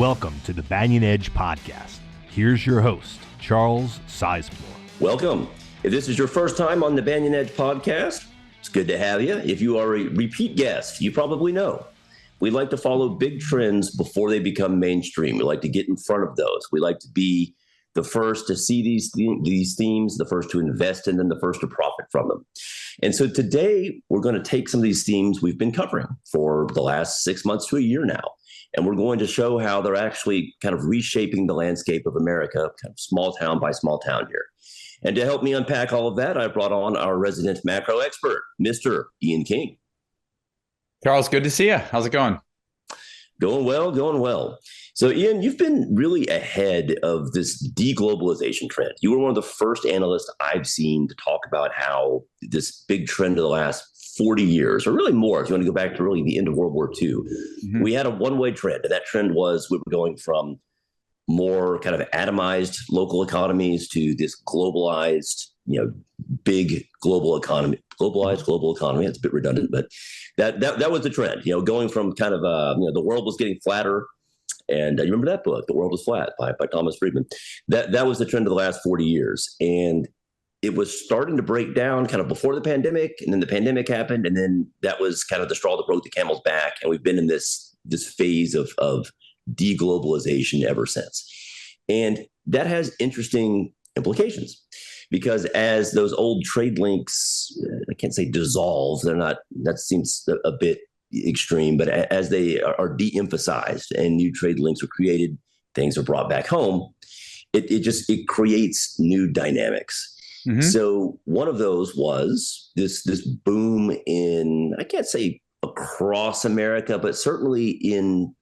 Welcome to the Banyan Edge Podcast. Here's your host, Charles Sizemore. Welcome. If this is your first time on the Banyan Edge Podcast, it's good to have you. If you are a repeat guest, you probably know we like to follow big trends before they become mainstream. We like to get in front of those. We like to be the first to see these themes, the first to invest in them, the first to profit from them. And so today, we're going to take some of these themes we've been covering for the last 6 months to a year now, and we're going to show how they're actually kind of reshaping the landscape of America, kind of small town by small town here. And to help me unpack all of that, I brought on our resident macro expert, Mr. Ian King. Charles, good to see you. How's it going? Going well, going well. So, Ian, you've been really ahead of this de-globalization trend. You were one of the first analysts I've seen to talk about how this big trend of the last 40 years, or really more, if you want to go back to really the end of World War II, we had a one-way trend. And that trend was we were going from more kind of atomized local economies to this globalized, big global economy. Globalized global economy. It's a bit redundant, but that was the trend. Going from kind of the world was getting flatter, and you remember that book, "The World Was Flat" by Thomas Friedman. That was the trend of the last 40 years, and it was starting to break down kind of before the pandemic, and then the pandemic happened, and then that was kind of the straw that broke the camel's back, and we've been in this phase of de-globalization ever since, and that has interesting implications. Because as those old trade links, I can't say dissolve, they're not, that seems a bit extreme, but as they are de-emphasized and new trade links are created, things are brought back home, it creates new dynamics. Mm-hmm. So one of those was this boom in, I can't say across America, but certainly in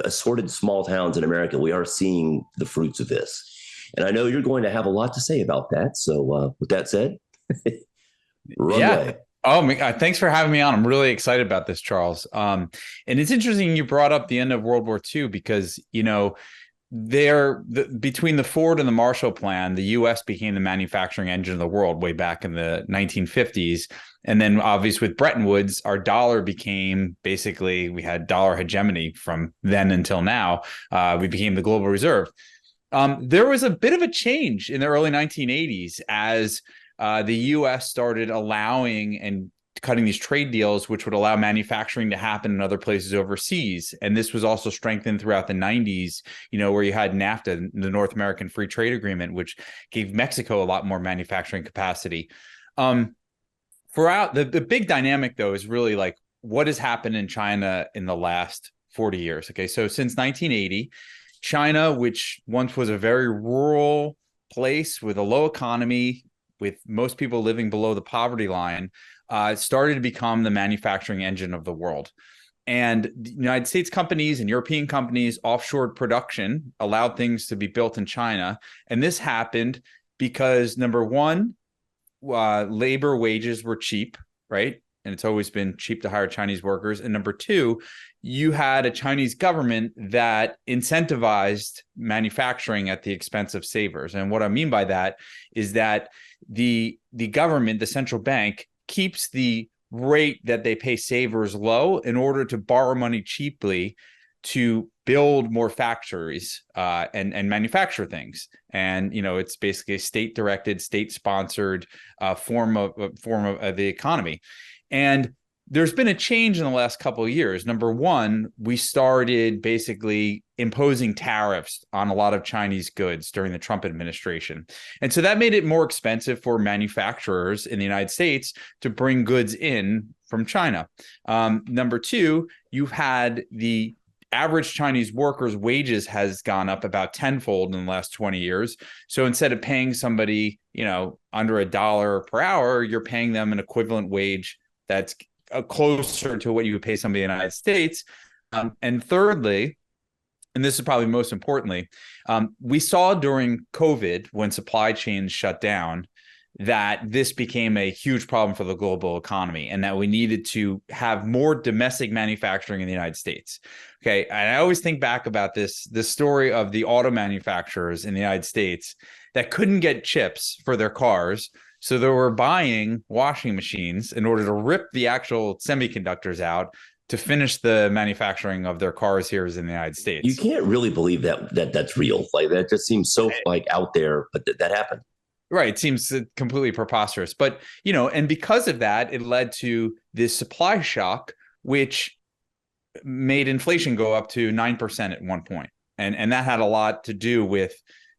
assorted small towns in America, we are seeing the fruits of this. And I know you're going to have a lot to say about that. So with that said, run away. Oh, thanks for having me on. I'm really excited about this, Charles. And it's interesting you brought up the end of World War II because, between the Ford and the Marshall Plan, the U.S. became the manufacturing engine of the world way back in the 1950s. And then obviously with Bretton Woods, our dollar became basically, we had dollar hegemony from then until now. We became the global reserve. There was a bit of a change in the early 1980s as the U.S. started allowing and cutting these trade deals, which would allow manufacturing to happen in other places overseas. And this was also strengthened throughout the 90s, where you had NAFTA, the North American Free Trade Agreement, which gave Mexico a lot more manufacturing capacity. Throughout the big dynamic, though, is really like what has happened in China in the last 40 years. Okay, so since 1980, China, which once was a very rural place with a low economy, with most people living below the poverty line, started to become the manufacturing engine of the world. And the United States companies and European companies offshored production, allowed things to be built in China. And this happened because, number one, labor wages were cheap, right? And it's always been cheap to hire Chinese workers. And number two, you had a Chinese government that incentivized manufacturing at the expense of savers. And what I mean by that is that the government, the central bank, keeps the rate that they pay savers low in order to borrow money cheaply to build more factories and manufacture things. And, it's basically a state-directed, state-sponsored form of the economy. And there's been a change in the last couple of years. Number one, we started basically imposing tariffs on a lot of Chinese goods during the Trump administration. And so that made it more expensive for manufacturers in the United States to bring goods in from China. Number two, you've had the average Chinese workers' wages has gone up about tenfold in the last 20 years. So instead of paying somebody, under $1 per hour, you're paying them an equivalent wage that's closer to what you would pay somebody in the United States. And thirdly, and this is probably most importantly, we saw during COVID, when supply chains shut down, that this became a huge problem for the global economy and that we needed to have more domestic manufacturing in the United States. Okay. And I always think back about the story of the auto manufacturers in the United States that couldn't get chips for their cars. So they were buying washing machines in order to rip the actual semiconductors out, to finish the manufacturing of their cars here in the United You States. can't really believe that's real. Like that just seems so like out there, but that happened. Right. It seems completely preposterous. But, and because of that, it led to this supply shock, which made inflation go up to 9% at one point. And that had a lot to do with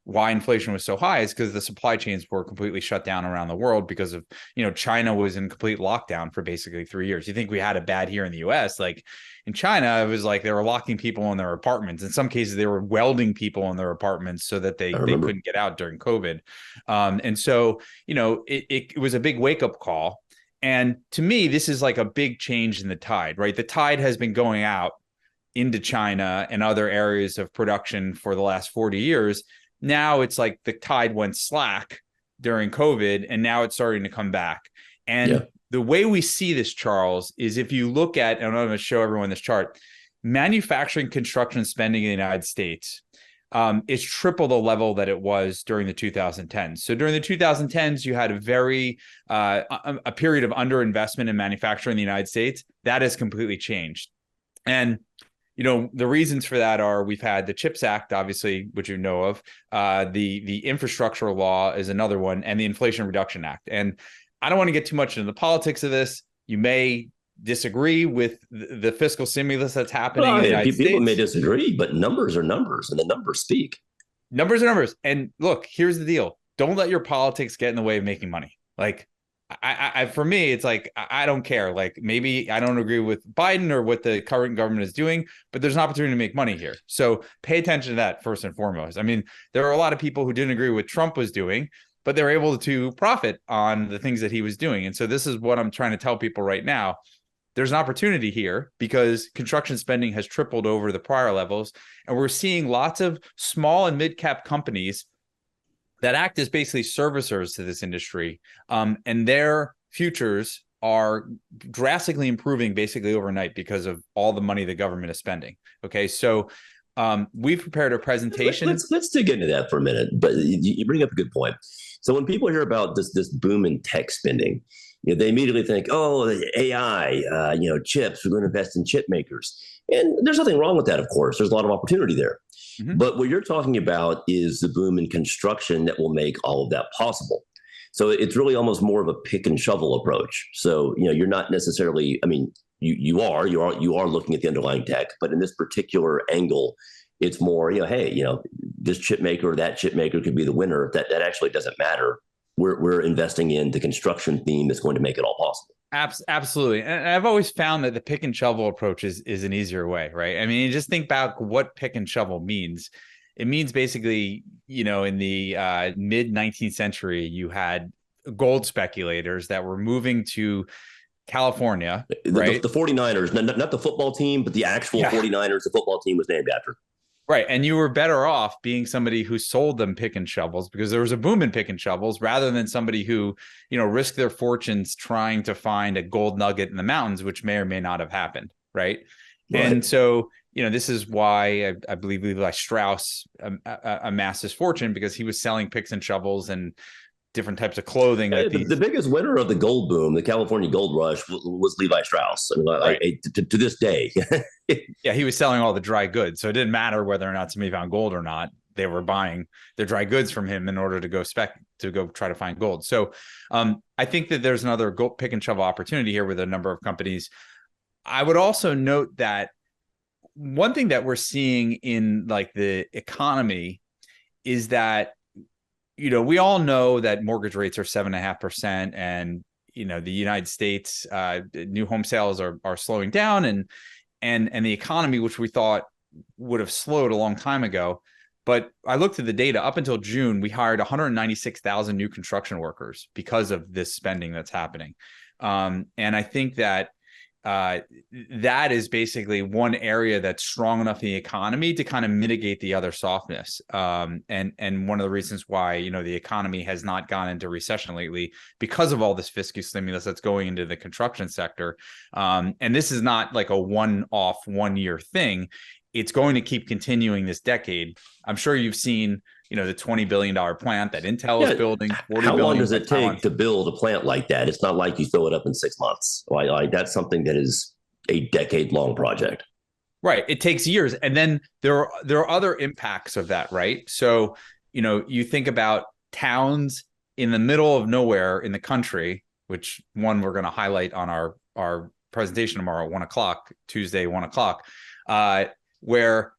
why inflation was so high, is because the supply chains were completely shut down around the world because of, China was in complete lockdown for basically 3 years. You think we had it bad here in the US? Like in China, it was like they were locking people in their apartments. In some cases, they were welding people in their apartments so that they couldn't get out during COVID. And so, it was a big wake up call. And to me, this is like a big change in the tide, right? The tide has been going out into China and other areas of production for the last 40 years. Now it's like the tide went slack during COVID, and now it's starting to come back. And the way we see this, Charles, is if you look at, and I'm going to show everyone this chart, manufacturing construction spending in the United States is triple the level that it was during the 2010s. So during the 2010s, you had a period of underinvestment in manufacturing in the United States. That has completely changed. And the reasons for that are we've had the CHIPS Act, obviously, which you know of. The infrastructure law is another one, and the Inflation Reduction Act. And I don't want to get too much into the politics of this. You may disagree with the fiscal stimulus that's happening in the United States. People may disagree, but numbers are numbers, and the numbers speak. Numbers are numbers. And look, here's the deal. Don't let your politics get in the way of making money. Like, for me, it's like, I don't care. Like, maybe I don't agree with Biden or what the current government is doing, but there's an opportunity to make money here. So pay attention to that first and foremost. I mean, there are a lot of people who didn't agree with what Trump was doing, but they're able to profit on the things that he was doing. And so this is what I'm trying to tell people right now. There's an opportunity here because construction spending has tripled over the prior levels. And we're seeing lots of small and mid-cap companies that act as basically servicers to this industry. And their futures are drastically improving basically overnight because of all the money the government is spending. Okay, so we've prepared a presentation. Let's dig into that for a minute. But you bring up a good point. So when people hear about this boom in tech spending, they immediately think, oh, AI, chips, we're going to invest in chip makers. And there's nothing wrong with that, of course. There's a lot of opportunity there. Mm-hmm. But what you're talking about is the boom in construction that will make all of that possible. So it's really almost more of a pick and shovel approach. So, you're not necessarily, I mean, you are looking at the underlying tech, but in this particular angle, it's more, hey, this chip maker or that chip maker could be the winner. That actually doesn't matter. We're investing in the construction theme that's going to make it all possible. Absolutely. And I've always found that the pick and shovel approach is an easier way, right? I mean, you just think back what pick and shovel means. It means basically, in the mid 19th century, you had gold speculators that were moving to California, right? The 49ers, not the football team, but the actual 49ers, the football team was named after. Right. And you were better off being somebody who sold them pick and shovels because there was a boom in pick and shovels rather than somebody who, risked their fortunes trying to find a gold nugget in the mountains, which may or may not have happened. Right. And so, this is why I believe Levi Strauss amassed his fortune because he was selling picks and shovels and different types of clothing. The biggest winner of the gold boom, the California gold rush, was Levi Strauss. I mean, to this day. Yeah, he was selling all the dry goods. So it didn't matter whether or not somebody found gold or not. They were buying their dry goods from him in order to go try to find gold. So I think that there's another gold pick and shovel opportunity here with a number of companies. I would also note that one thing that we're seeing in like the economy is that we all know that mortgage rates are 7.5%, and the United States new home sales are slowing down, and the economy, which we thought would have slowed a long time ago. But I looked at the data up until June, we hired 196,000 new construction workers because of this spending that's happening. And I think that that is basically one area that's strong enough in the economy to kind of mitigate the other softness. And one of the reasons why, the economy has not gone into recession lately because of all this fiscal stimulus that's going into the construction sector. And this is not like a one-off 1-year thing. It's going to keep continuing this decade. I'm sure you've seen, the $20 billion plant that Intel is building. How long does it take to build a plant like that? It's not like you throw it up in 6 months. Like that's something that is a decade-long project. Right. It takes years. And then there are other impacts of that, right? So, you think about towns in the middle of nowhere in the country, which one we're going to highlight on our presentation tomorrow at 1:00, Tuesday, 1:00, where,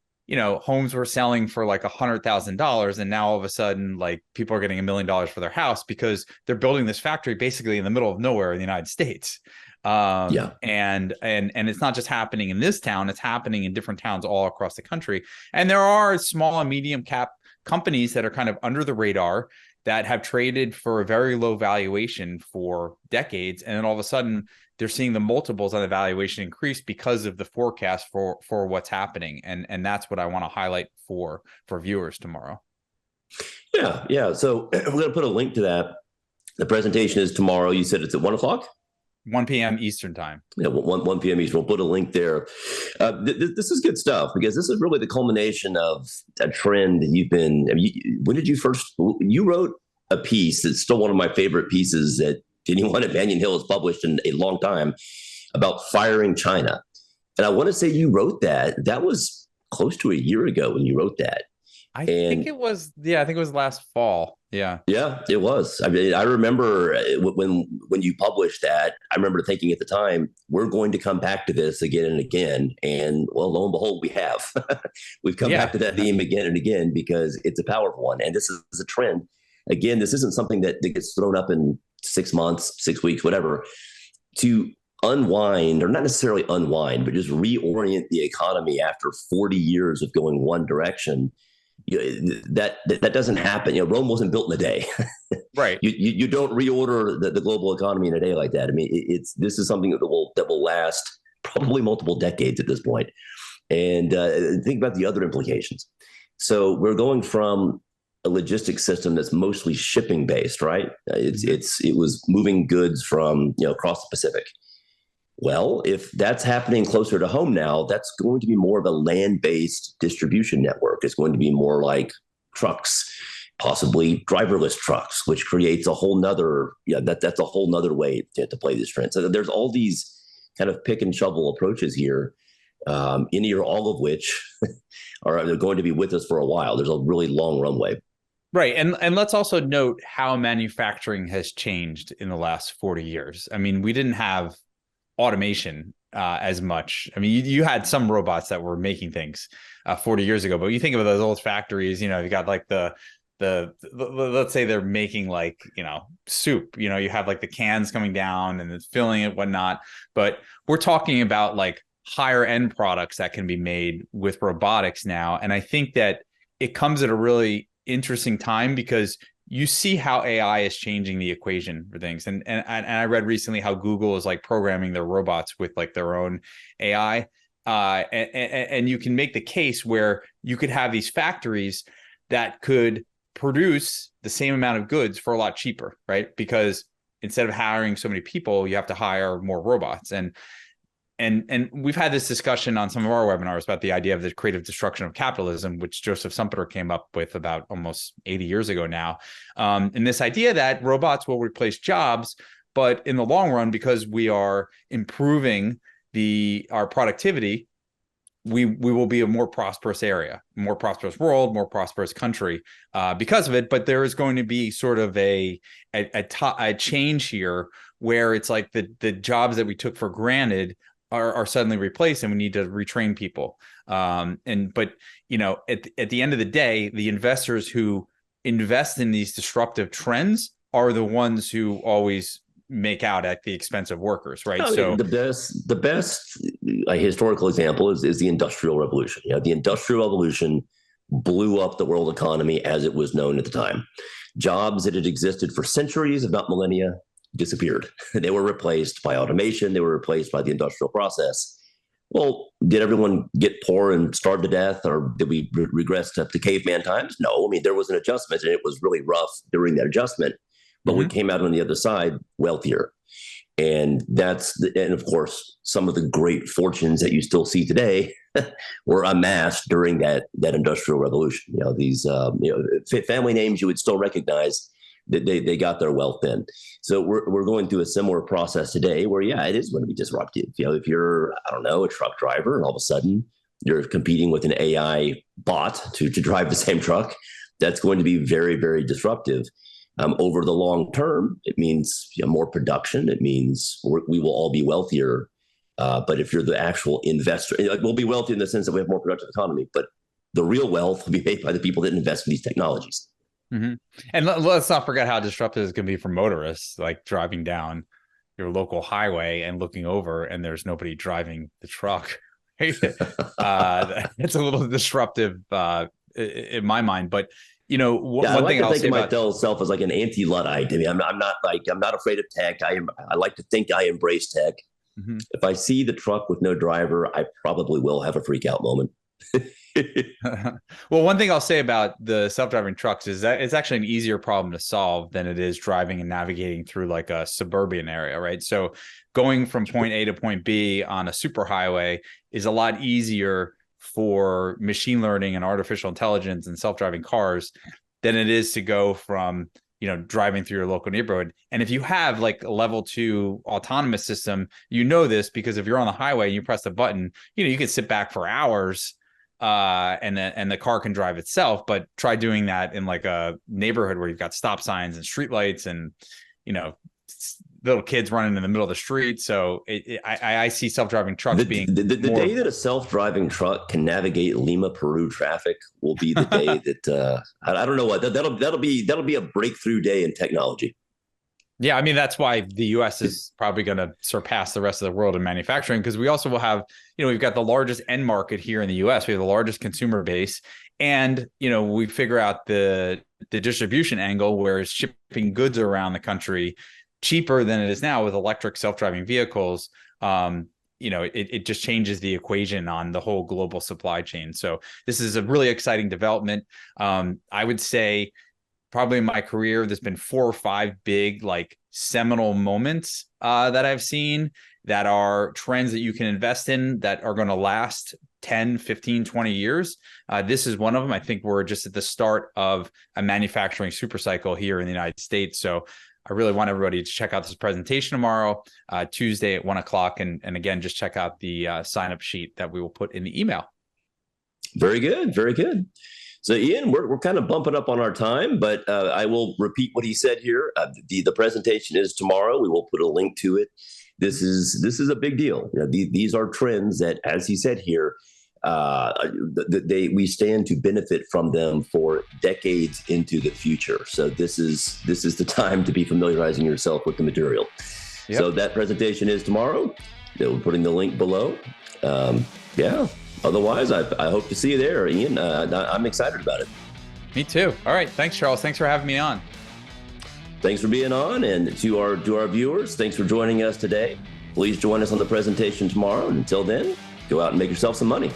homes were selling for like $100,000. And now all of a sudden, like people are getting $1 million for their house because they're building this factory basically in the middle of nowhere in the United States. And it's not just happening in this town, it's happening in different towns all across the country. And there are small and medium cap companies that are kind of under the radar that have traded for a very low valuation for decades. And then all of a sudden they're seeing the multiples on the valuation increase because of the forecast for what's happening. And that's what I want to highlight for viewers tomorrow. Yeah. So we're going to put a link to that. The presentation is tomorrow. You said it's at 1:00? 1 p.m. Eastern time. Yeah, 1 p.m. Eastern. We'll put a link there. This is good stuff because this is really the culmination of a trend that you've been. When did you first? You wrote a piece that's still one of my favorite pieces that anyone at Banyan Hill has published in a long time about firing China. And I want to say you wrote that. That was close to a year ago when you wrote that. I think it was last fall. Yeah, it was. I mean, I remember when you published that, I remember thinking at the time, we're going to come back to this again and again. And well, lo and behold, we have. We've come back to that theme again and again because it's a powerful one. And this is a trend. Again, this isn't something that gets thrown up in 6 months, 6 weeks, whatever, to unwind, or not necessarily unwind, but just reorient the economy after 40 years of going one direction. That doesn't happen. Rome wasn't built in a day. Right. You don't reorder the global economy in a day like that. I mean, this is something that will last probably multiple decades at this point. And think about the other implications. So we're going from a logistics system that's mostly shipping based, right? It was moving goods from across the Pacific. Well, if that's happening closer to home now, that's going to be more of a land-based distribution network. It's going to be more like trucks, possibly driverless trucks, which creates a whole nother, that's a whole nother way to play this trend. So there's all these kind of pick and shovel approaches here, any or all of which are going to be with us for a while. There's a really long runway. Right. And let's also note how manufacturing has changed in the last 40 years. I mean, we didn't have automation as much. I mean, you had some robots that were making things 40 years ago, but you think of those old factories, you got like the let's say they're making like, soup, you have like the cans coming down and it's filling it, whatnot. But we're talking about like higher end products that can be made with robotics now. And I think that it comes at a really interesting time because you see how AI is changing the equation for things. And I read recently how Google is like programming their robots with like their own AI. And you can make the case where you could have these factories that could produce the same amount of goods for a lot cheaper, right? Because instead of hiring so many people, you have to hire more robots. And we've had this discussion on some of our webinars about the idea of the creative destruction of capitalism, which Joseph Sumpeter came up with about almost 80 years ago now. And this idea that robots will replace jobs, but in the long run, because we are improving our productivity, we will be a more prosperous area, more prosperous world, more prosperous country because of it. But there is going to be sort of a change here where it's like the jobs that we took for granted are suddenly replaced and we need to retrain people. But at the end of the day, the investors who invest in these disruptive trends are the ones who always make out at the expense of workers, right? So the best historical example is the Industrial Revolution. The Industrial Revolution blew up the world economy as it was known at the time. Jobs that had existed for centuries, if not millennia, disappeared. They were replaced by automation. They were replaced by the industrial process. Well, did everyone get poor and starve to death, or did we regress to caveman times? No. I mean, there was an adjustment, and it was really rough during that adjustment. But we came out on the other side wealthier. And and of course, some of the great fortunes that you still see today were amassed during that industrial revolution. These family names you would still recognize they got their wealth in. So we're going through a similar process today where, yeah, it is going to be disruptive. If you're, I don't know, a truck driver and all of a sudden you're competing with an AI bot to drive the same truck, that's going to be very, very disruptive. Over the long term, it means more production. It means we will all be wealthier. But if you're the actual investor, we'll be wealthy in the sense that we have more productive economy, but the real wealth will be made by the people that invest in these technologies. Mm-hmm. And let's not forget how disruptive it's going to be for motorists, like driving down your local highway and looking over and there's nobody driving the truck. Right? It's a little disruptive in my mind, but one thing I'll say about myself as like an anti-Luddite. I mean, I'm not afraid of tech. I like to think I embrace tech. Mm-hmm. If I see the truck with no driver, I probably will have a freak out moment. Well, one thing I'll say about the self-driving trucks is that it's actually an easier problem to solve than it is driving and navigating through like a suburban area, right? So going from point A to point B on a superhighway is a lot easier for machine learning and artificial intelligence and self-driving cars than it is to go from driving through your local neighborhood. And if you have like a level 2 autonomous system, this because if you're on the highway and you press the button, you can sit back for hours and the car can drive itself. But try doing that in like a neighborhood where you've got stop signs and streetlights and little kids running in the middle of the street. So I see self-driving trucks being the day that a self-driving truck can navigate Lima, Peru traffic will be the day that I don't know what that'll be a breakthrough day in technology. Yeah, I mean, that's why the U.S. is probably going to surpass the rest of the world in manufacturing, because we also will have, we've got the largest end market here in the U.S. We have the largest consumer base, and we figure out the distribution angle where shipping goods around the country cheaper than it is now with electric self-driving vehicles. It just changes the equation on the whole global supply chain. So this is a really exciting development. I would say probably in my career, there's been 4 or 5 big like seminal moments that I've seen that are trends that you can invest in that are going to last 10, 15, 20 years. This is one of them. I think we're just at the start of a manufacturing supercycle here in the United States. So I really want everybody to check out this presentation tomorrow, Tuesday at 1:00. And again, just check out the sign-up sheet that we will put in the email. Very good. Very good. So Ian, we're kind of bumping up on our time, but I will repeat what he said here. The presentation is tomorrow. We will put a link to it. This is a big deal. These are trends that, as he said here, we stand to benefit from them for decades into the future. So this is the time to be familiarizing yourself with the material. Yep. So that presentation is tomorrow. We're putting the link below. Yeah. Otherwise, I hope to see you there, Ian. I'm excited about it. Me too. All right. Thanks, Charles. Thanks for having me on. Thanks for being on, and to our viewers, thanks for joining us today. Please join us on the presentation tomorrow. And until then, go out and make yourself some money.